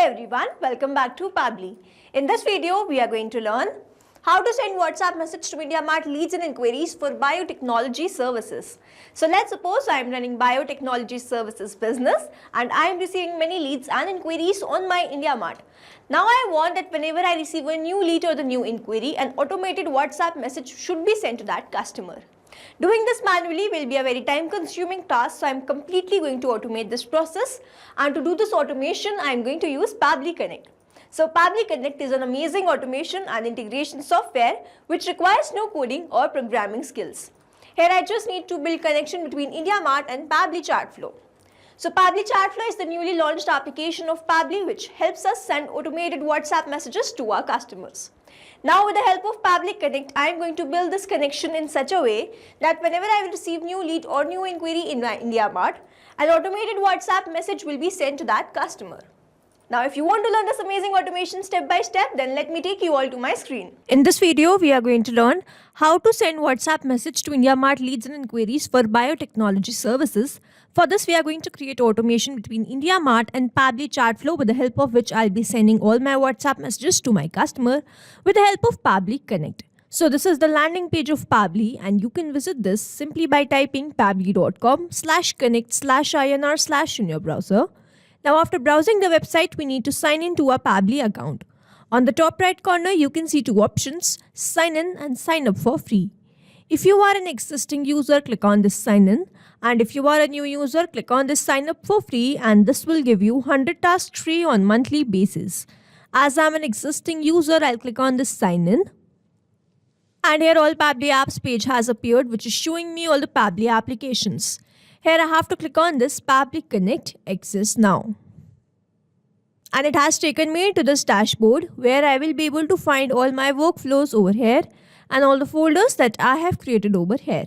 everyone, welcome back to Pabbly. In this video, we are going to learn how to send WhatsApp message to MediaMart leads and inquiries for biotechnology services. So let's suppose I am running biotechnology services business and I am receiving many leads and inquiries on my IndiaMart. Now I want that whenever I receive a new lead or the new inquiry, an automated WhatsApp message should be sent to that customer. Doing this manually will be a very time-consuming task, so I am completely going to automate this process, and to do this automation I am going to use Pabbly Connect. So Pabbly Connect is an amazing automation and integration software which requires no coding or programming skills. Here I just need to build connection between IndiaMart and Pabbly Chatflow. So Pabbly Chatflow is the newly launched application of Pabbly which helps us send automated WhatsApp messages to our customers. Now with the help of Pabbly Connect, I am going to build this connection in such a way that whenever I will receive new lead or new inquiry in my IndiaMart, an automated WhatsApp message will be sent to that customer. Now if you want to learn this amazing automation step by step, then let me take you all to my screen. In this video, we are going to learn how to send WhatsApp message to IndiaMart leads and inquiries for biotechnology services. For this, we are going to create automation between IndiaMart and Pabbly Chatflow, with the help of which I'll be sending all my WhatsApp messages to my customer with the help of Pabbly Connect. So this is the landing page of Pabbly, and you can visit this simply by typing pabbly.com/connect/inr/ in your browser. Now after browsing the website, we need to sign in to our Pabbly account. On the top right corner, you can see two options, sign in and sign up for free. If you are an existing user, click on this sign in, and if you are a new user, click on this sign up for free, and this will give you 100 tasks free on monthly basis. As I'm an existing user, I'll click on this sign in. And here all Pabbly apps page has appeared, which is showing me all the Pabbly applications. Here I have to click on this Pabbly Connect exists now. And it has taken me to this dashboard where I will be able to find all my workflows over here and all the folders that I have created over here.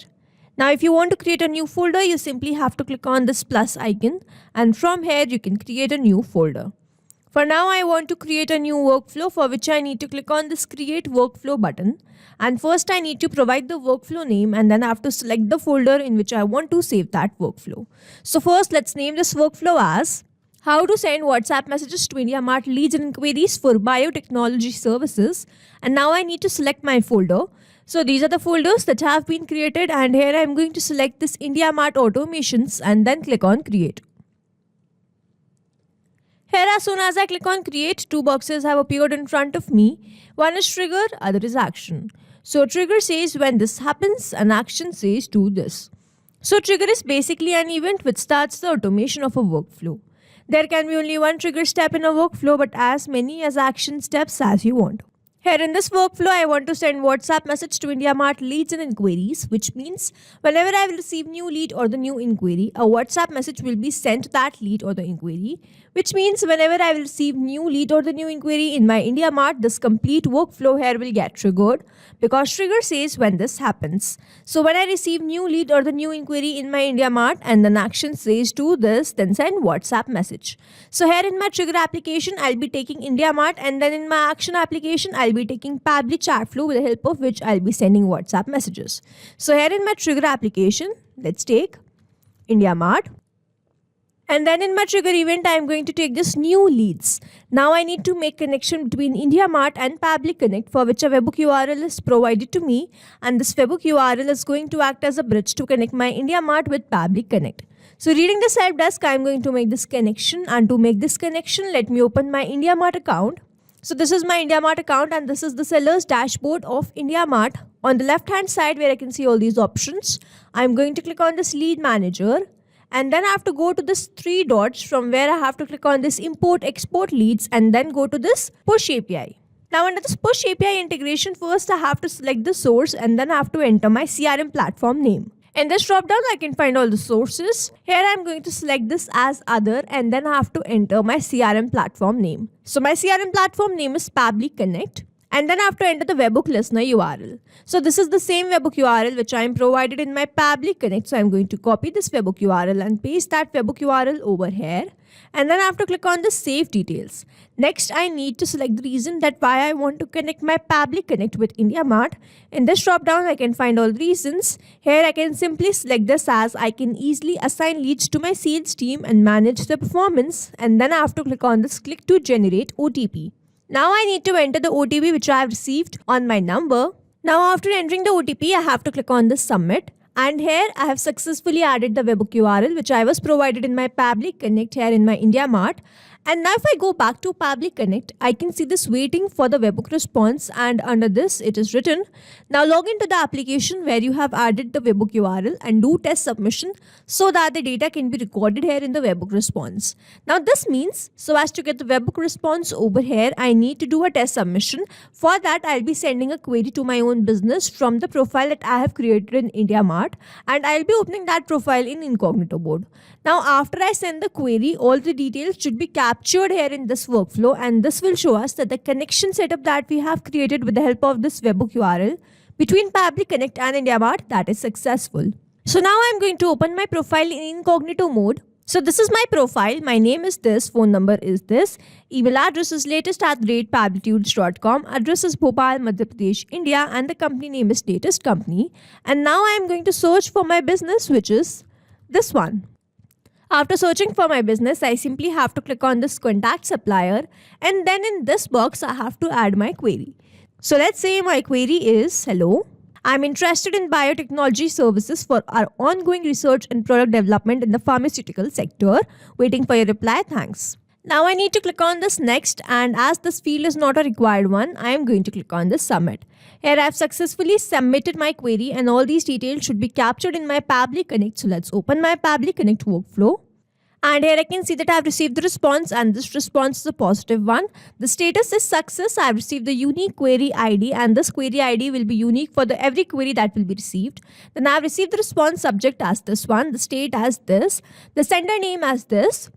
Now if you want to create a new folder, you simply have to click on this plus icon, and from here you can create a new folder. For now I want to create a new workflow, for which I need to click on this create workflow button, and first I need to provide the workflow name, and then I have to select the folder in which I want to save that workflow. So first let's name this workflow as how to send WhatsApp messages to IndiaMart leads and inquiries for biotechnology services, and now I need to select my folder. So these are the folders that have been created, and here I am going to select this IndiaMart automations and then click on create. Here as soon as I click on create, two boxes have appeared in front of me. One is trigger, other is action. So trigger says when this happens, and action says do this. So trigger is basically an event which starts the automation of a workflow. There can be only one trigger step in a workflow, but as many as action steps as you want. Here in this workflow, I want to send WhatsApp message to IndiaMart leads and inquiries, which means whenever I will receive new lead or the new inquiry, a WhatsApp message will be sent to that lead or the inquiry, which means whenever I will receive new lead or the new inquiry in my IndiaMart, this complete workflow here will get triggered, because trigger says when this happens. So when I receive new lead or the new inquiry in my IndiaMart and then action says do this, then send WhatsApp message. So here in my trigger application, I'll be taking IndiaMart, and then in my action application, I'll be taking Pabbly Chatflow, with the help of which I'll be sending WhatsApp messages. So here in my trigger application, let's take IndiaMart. And then in my trigger event, I am going to take this new leads. Now I need to make connection between IndiaMart and Pabbly Connect, for which a webhook URL is provided to me, and this webhook URL is going to act as a bridge to connect my IndiaMart with Pabbly Connect. So reading this help desk, I am going to make this connection, and to make this connection, let me open my IndiaMart account. So this is my IndiaMart account, and this is the seller's dashboard of IndiaMart. On the left hand side where I can see all these options, I am going to click on this lead manager, and then I have to go to this three dots, from where I have to click on this import export leads, and then go to this push API. Now under this push API integration, first I have to select the source, and then I have to enter my CRM platform name. In this drop down, I can find all the sources. Here I am going to select this as other, and then I have to enter my CRM platform name. So my CRM platform name is Pabbly Connect, and then I have to enter the webhook listener URL. So this is the same webhook URL which I am provided in my Pabbly Connect. So I am going to copy this webhook URL and paste that webhook URL over here. and then I have to click on the save details. Next, I need to select the reason that why I want to connect my Pabbly Connect with IndiaMart. In this drop down, I can find all the reasons. Here, I can simply select this as I can easily assign leads to my sales team and manage the performance. And then I have to click on this click to generate OTP. Now I need to enter the OTP which I have received on my number. Now after entering the OTP, I have to click on this submit. And here I have successfully added the webhook URL which I was provided in my Pabbly Connect here in my IndiaMart. And now if I go back to Pabbly Connect, I can see this waiting for the webhook response, and under this it is written, now log into the application where you have added the webhook URL and do test submission so that the data can be recorded here in the webhook response. Now this means, so as to get the webhook response over here, I need to do a test submission. For that, I'll be sending a query to my own business from the profile that I have created in IndiaMart, and I'll be opening that profile in incognito mode. Now after I send the query, all the details should be captured here in this workflow, and this will show us that the connection setup that we have created with the help of this webhook URL between Pabbly Connect and IndiaMart, that is successful. So now I'm going to open my profile in incognito mode. So this is my profile, my name is this, phone number is this, email address is latest@pablitudes.com, address is Bhopal, Madhya Pradesh, India, and the company name is Latest Company. And now I'm going to search for my business, which is this one. After searching for my business, I simply have to click on this contact supplier, and then in this box, I have to add my query. So let's say my query is, hello, I'm interested in biotechnology services for our ongoing research and product development in the pharmaceutical sector. Waiting for your reply, thanks. Now I need to click on this next, and as this field is not a required one, I am going to click on this submit. Here I have successfully submitted my query, and all these details should be captured in my Pabbly Connect. So let's open my Pabbly Connect workflow. And here I can see that I have received the response, and this response is a positive one. The status is success. I have received the unique query ID, and this query ID will be unique for every query that will be received. Then I have received the response subject as this one, the state as this, the sender name as this.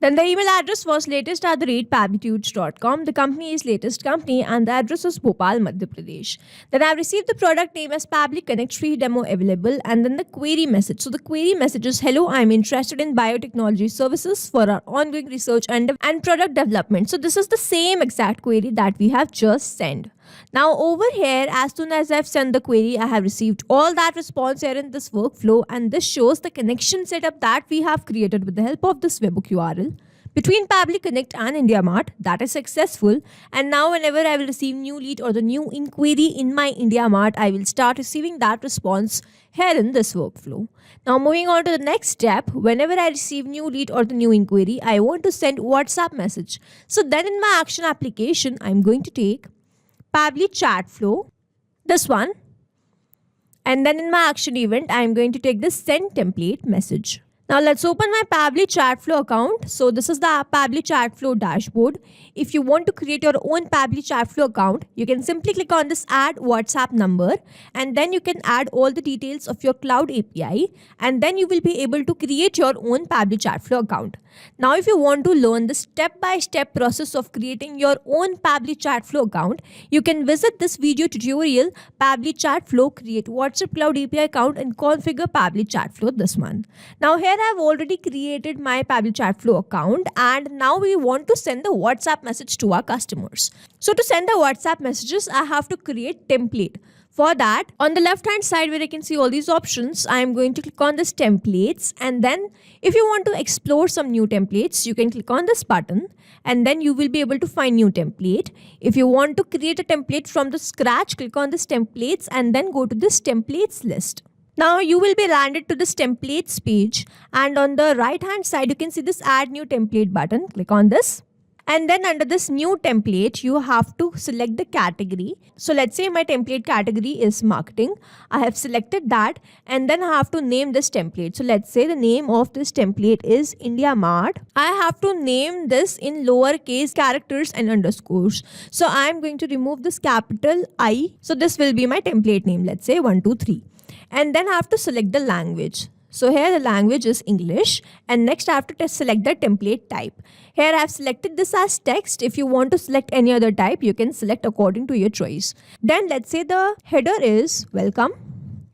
Then the email address was latest@pablitudes.com. The company is Latest Company, and the address is Bhopal, Madhya Pradesh. Then I have received the product name as Pabbly Connect free demo available, and then the query message. So the query message is, hello, I'm interested in biotechnology services for our ongoing research and product development. So this is the same exact query that we have just sent. Now over here, as soon as I've sent the query, I have received all that response here in this workflow, and this shows the connection setup that we have created with the help of this webhook URL between Pabbly Connect and IndiaMart. That is successful, and now whenever I will receive new lead or the new inquiry in my IndiaMart, I will start receiving that response here in this workflow. Now moving on to the next step, whenever I receive new lead or the new inquiry, I want to send WhatsApp message. So then in my action application, I'm going to take Pabbly chat flow, this one, and then in my action event, I am going to take this send template message. Now let's open my Pabbly Chatflow account. So this is the Pabbly Chatflow dashboard. If you want to create your own Pabbly Chatflow account, you can simply click on this add WhatsApp number, and then you can add all the details of your cloud API, and then you will be able to create your own Pabbly Chatflow account. Now if you want to learn the step-by-step process of creating your own Pabbly Chatflow account, you can visit this video tutorial, Pabbly Chatflow, create WhatsApp cloud API account and configure Pabbly Chatflow, this one. Now here I have already created my Pabbly Chatflow account, and now we want to send the WhatsApp message to our customers. So to send the WhatsApp messages, I have to create template. For that, on the left hand side where I can see all these options, I am going to click on this templates, and then if you want to explore some new templates, you can click on this button, and then you will be able to find new template. If you want to create a template from the scratch, click on this templates and then go to this templates list. Now you will be landed to this templates page, and on the right hand side you can see this add new template button. Click on this, and then under this new template you have to select the category. So let's say my template category is marketing. I have selected that, and then I have to name this template. So let's say the name of this template is IndiaMart. I have to name this in lowercase characters and underscores. So I am going to remove this capital I. So this will be my template name. Let's say 123. And then I have to select the language. So here the language is English, and next I have to select the template type. Here I have selected this as text. If you want to select any other type, you can select according to your choice. Then let's say the header is welcome,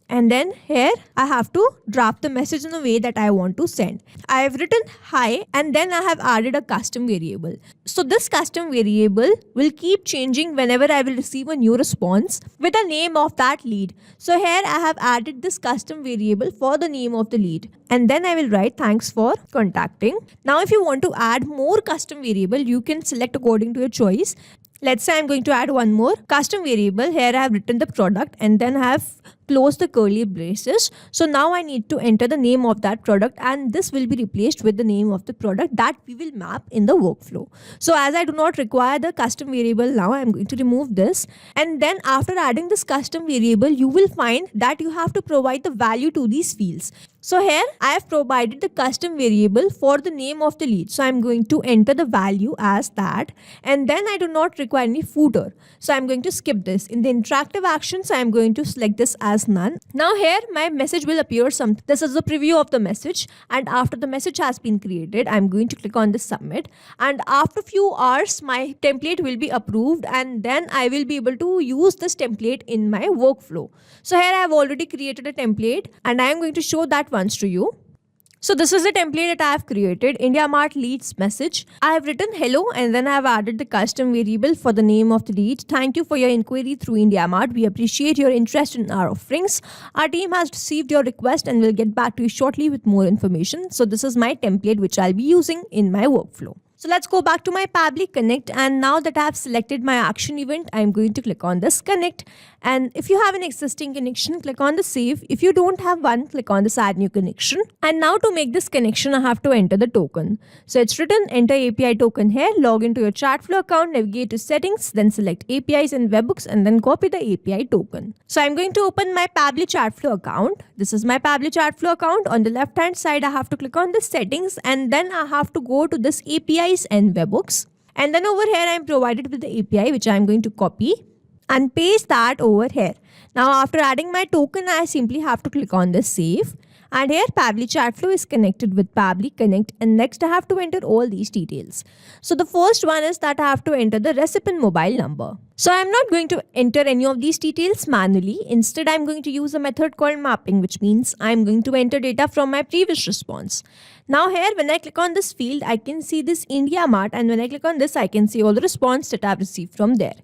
And then here I have to draft the message in a way that I want to send. I have written hi and then I have added a custom variable. So this custom variable will keep changing whenever I will receive a new response with the name of that lead. So here I have added this custom variable for the name of the lead. And then I will write thanks for contacting. Now if you want to add more custom variable, you can select according to your choice. Let's say I'm going to add one more custom variable. Here I have written the product and then I have closed the curly braces. So now I need to enter the name of that product, and this will be replaced with the name of the product that we will map in the workflow. So as I do not require the custom variable now, I'm going to remove this. And then after adding this custom variable, you will find that you have to provide the value to these fields. So here I have provided the custom variable for the name of the lead. So I'm going to enter the value as that, and then I do not require any footer. So I'm going to skip this. In the interactive actions, I'm going to select this as none. Now here my message will appear something. This is a preview of the message, and after the message has been created, I'm going to click on the submit, and after few hours my template will be approved, and then I will be able to use this template in my workflow. So here I have already created a template and I am going to show that once to you. So this is the template that I have created, IndiaMart leads message. I have written hello and then I have added the custom variable for the name of the lead. Thank you for your inquiry through IndiaMart. We appreciate your interest in our offerings. Our team has received your request and will get back to you shortly with more information. So this is my template which I'll be using in my workflow. So let's go back to my Pabbly Connect, and now that I have selected my action event, I'm going to click on this connect. And if you have an existing connection, click on the save. If you don't have one, click on this add new connection. And now to make this connection, I have to enter the token. So it's written enter API token here, log into your Chartflow account, navigate to settings, then select APIs and webhooks and then copy the API token. So I'm going to open my Pabbly Chartflow account. This is my Pabbly Chartflow account. On the left hand side, I have to click on the settings and then I have to go to this API and webhooks, and then over here I am provided with the API which I am going to copy and paste that over here. Now after adding my token, I simply have to click on this save, and here Pabbly Chartflow is connected with Pabbly Connect, and next I have to enter all these details. So the first one is that I have to enter the recipient mobile number. So I am not going to enter any of these details manually. Instead, I am going to use a method called mapping, which means I am going to enter data from my previous response. Now here, when I click on this field, I can see this IndiaMart, and when I click on this, I can see all the response that I have received from there.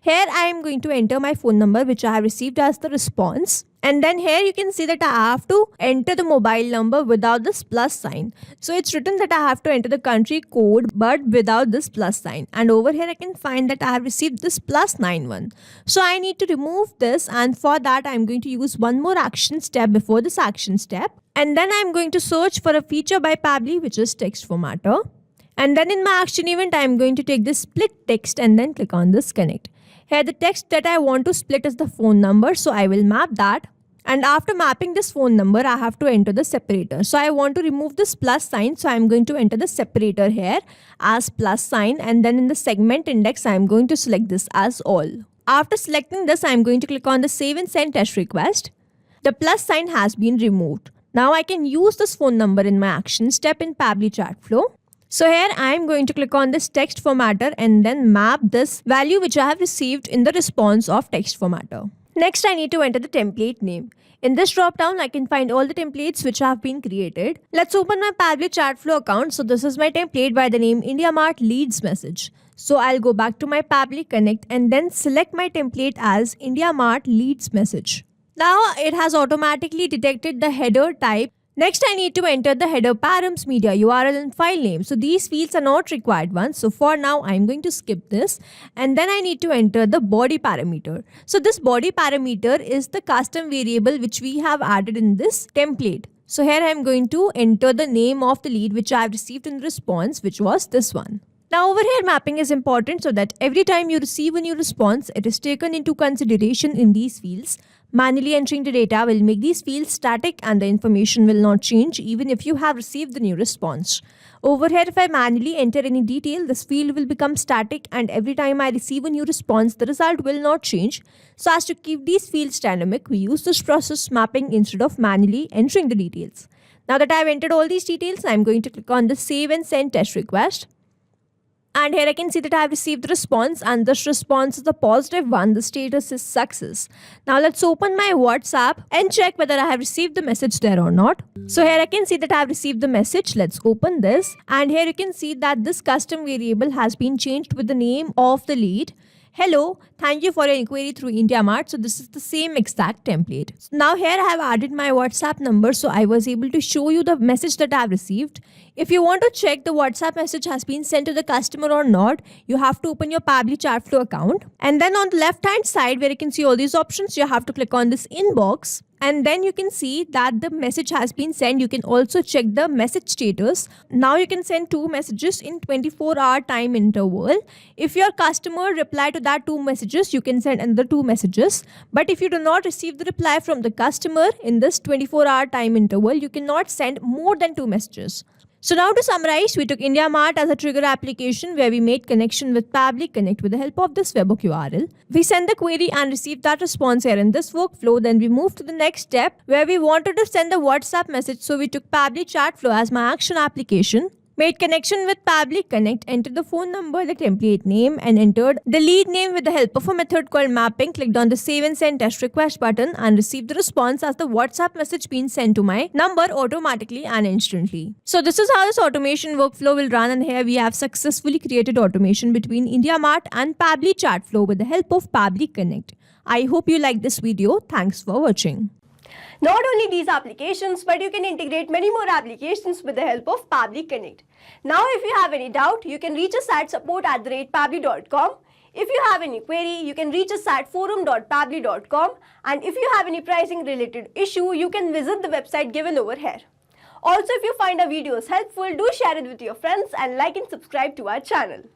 Here, I am going to enter my phone number, which I have received as the response. And then here you can see that I have to enter the mobile number without this plus sign. So it's written that I have to enter the country code but without this plus sign. And over here I can find that I have received this +91. So I need to remove this, and for that I'm going to use one more action step before this action step. And then I'm going to search for a feature by Pabbly which is text formatter. And then in my action event I'm going to take this split text and then click on this connect. Here the text that I want to split is the phone number, so I will map that. And after mapping this phone number, I have to enter the separator. So I want to remove this plus sign, so I'm going to enter the separator here as plus sign, and then in the segment index, I'm going to select this as all. After selecting this, I'm going to click on the save and send test request. The plus sign has been removed. Now I can use this phone number in my action step in Pabbly Chartflow. So here I am going to click on this text formatter and then map this value which I have received in the response of text formatter. Next, I need to enter the template name. In this drop down, I can find all the templates which have been created. Let's open my Pabbly Chartflow account. So this is my template by the name IndiaMart leads message. So I'll go back to my Pabbly Connect and then select my template as IndiaMart leads message. Now it has automatically detected the header type. Next, I need to enter the header params, media URL and file name. So these fields are not required ones. So for now, I'm going to skip this. And then I need to enter the body parameter. So this body parameter is the custom variable which we have added in this template. So here I'm going to enter the name of the lead which I have received in response, which was this one. Now over here, mapping is important so that every time you receive a new response, it is taken into consideration in these fields. Manually entering the data will make these fields static and the information will not change even if you have received the new response. Over here, if I manually enter any detail, this field will become static, and every time I receive a new response, the result will not change. So as to keep these fields dynamic, we use this process mapping instead of manually entering the details. Now that I have entered all these details, I am going to click on the save and send test request. And here I can see that I have received the response, and this response is the positive one. The status is success. Now let's open my WhatsApp and check whether I have received the message there or not. So here I can see that I have received the message. Let's open this, and here you can see that this custom variable has been changed with the name of the lead. Hello, thank you for your inquiry through IndiaMart. So this is the same exact template. So now here I have added my WhatsApp number, so I was able to show you the message that I have received. If you want to check the WhatsApp message has been sent to the customer or not, you have to open your Pabbly Chatflow account. And then on the left hand side where you can see all these options, you have to click on this inbox. And then you can see that the message has been sent. You can also check the message status. Now you can send 2 messages in 24-hour time interval. If your customer reply to that 2 messages, you can send another 2 messages. But if you do not receive the reply from the customer in this 24-hour time interval, you cannot send more than 2 messages. So now to summarize, we took IndiaMart as a trigger application where we made connection with Pabbly Connect with the help of this webhook URL. We sent the query and received that response here in this workflow. Then we moved to the next step where we wanted to send the WhatsApp message. So we took Pabbly Chatflow as my action application. Made connection with Pabbly Connect, entered the phone number, the template name, and entered the lead name with the help of a method called mapping. Clicked on the save and send test request button and received the response as the WhatsApp message being sent to my number automatically and instantly. So this is how this automation workflow will run, and here we have successfully created automation between IndiaMart and Pabbly Chatflow with the help of Pabbly Connect. I hope you liked this video. Thanks for watching. Not only these applications, but you can integrate many more applications with the help of Pabbly Connect. Now, if you have any doubt, you can reach us at support@pabbly.com. If you have any query, you can reach us at forum.pabbly.com. And if you have any pricing related issue, you can visit the website given over here. Also, if you find our videos helpful, do share it with your friends and like and subscribe to our channel.